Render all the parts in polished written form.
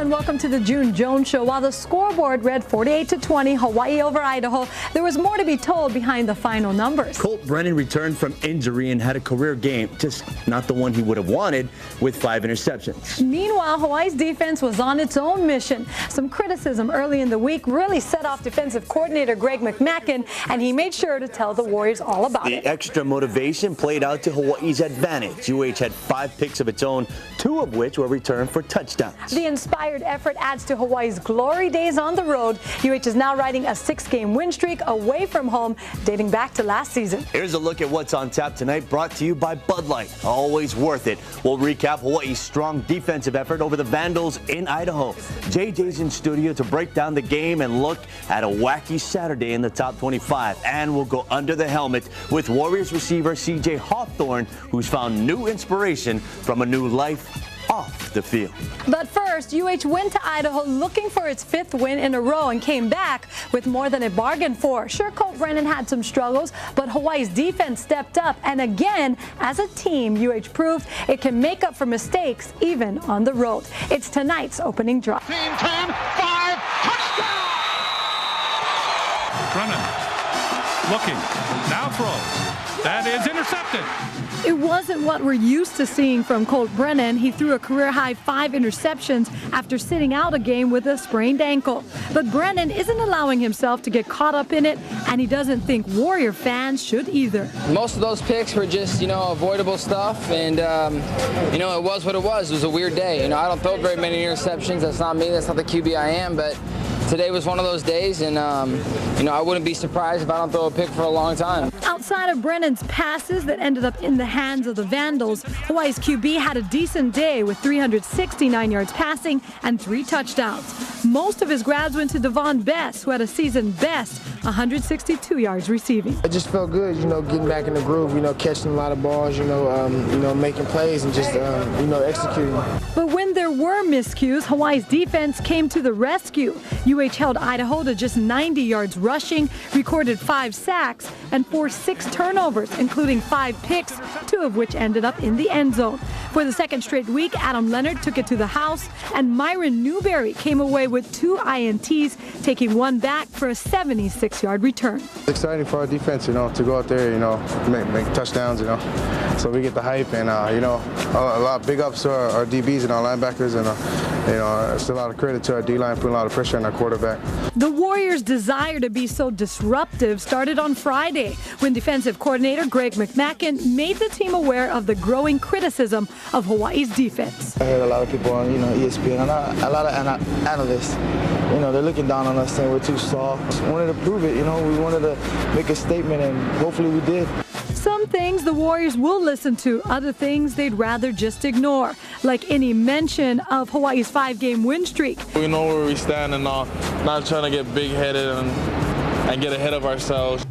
and welcome to the June Jones Show. While the scoreboard read 48-20, Hawaii over Idaho, there was more to be told behind the final numbers. Colt Brennan returned from injury and had a career game, just not the one he would have wanted, with 5 interceptions. Meanwhile, Hawaii's defense was on its own mission. Some criticism early in the week really set off defensive coordinator Greg McMackin, and he made sure to tell the Warriors all about it. The extra motivation played out to Hawaii's advantage. UH had 5 picks of its own, 2 of which were returned for touchdowns. The inspired effort adds to Hawaii's glory days on the road. UH is now riding a 6-game win streak away from home, dating back to last season. Here's a look at what's on tap tonight, brought to you by Bud Light. Always worth it. We'll recap Hawaii's strong defensive effort over the Vandals in Idaho. JJ's in studio to break down the game and look at a wacky Saturday in the top 25. And we'll go under the helmet with Warriors receiver CJ Hawthorne, who's found new inspiration from a new life off the field. But first, UH went to Idaho looking for its 5th win in a row and came back with more than it bargained for. Sure, Colt Brennan had some struggles, but Hawaii's defense stepped up. And again, as a team, UH proved it can make up for mistakes even on the road. It's tonight's opening drive. Team 10, 5, touchdown! Brennan looking, now throws. That is intercepted. It wasn't what we're used to seeing from Colt Brennan. He threw a career-high 5 interceptions after sitting out a game with a sprained ankle. But Brennan isn't allowing himself to get caught up in it, and he doesn't think Warrior fans should either. Most of those picks were just, avoidable stuff, and, it was what it was. It was a weird day. I don't throw very many interceptions. That's not me. That's not the QB I am, but today was one of those days, and, I wouldn't be surprised if I don't throw a pick for a long time. Outside of Brennan's passes that ended up in the hands of the Vandals, Hawaii's QB had a decent day with 369 yards passing and 3 touchdowns. Most of his grabs went to Devon Best, who had a season best 162 yards receiving. It just felt good, getting back in the groove, catching a lot of balls, making plays and just, executing. But when there were miscues, Hawaii's defense came to the rescue. UH held Idaho to just 90 yards rushing, recorded 5 sacks, and forced 6 turnovers, including 5 picks, 2 of which ended up in the end zone. For the second straight week, Adam Leonard took it to the house, and Myron Newberry came away with 2 INTs, taking 1 back for a 76-yard return. It's exciting for our defense, to go out there, make touchdowns, so we get the hype, and, a lot of big ups to our DBs and our linebackers, and, it's a lot of credit to our D-line, putting a lot of pressure on our quarterback. The Warriors' desire to be so disruptive started on Friday when defensive coordinator Greg McMackin made the team aware of the growing criticism of Hawaii's defense. I heard a lot of people on ESPN and a lot of analysts, they're looking down on us saying we're too soft. We wanted to prove it, we wanted to make a statement, and hopefully we did. Some things the Warriors will listen to, other things they'd rather just ignore, like any mention of Hawaii's 5-game win streak. We know where we stand and not trying to get big-headed and get ahead of ourselves.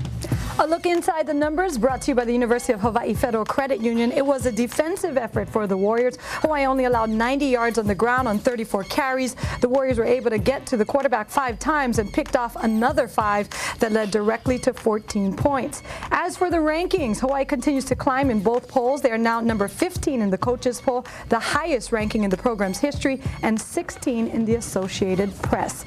A look inside the numbers brought to you by the University of Hawaii Federal Credit Union. It was a defensive effort for the Warriors. Hawaii only allowed 90 yards on the ground on 34 carries. The Warriors were able to get to the quarterback 5 times and picked off another 5 that led directly to 14 points. As for the rankings, Hawaii continues to climb in both polls. They are now number 15 in the coaches poll, the highest ranking in the program's history, and 16 in the Associated Press.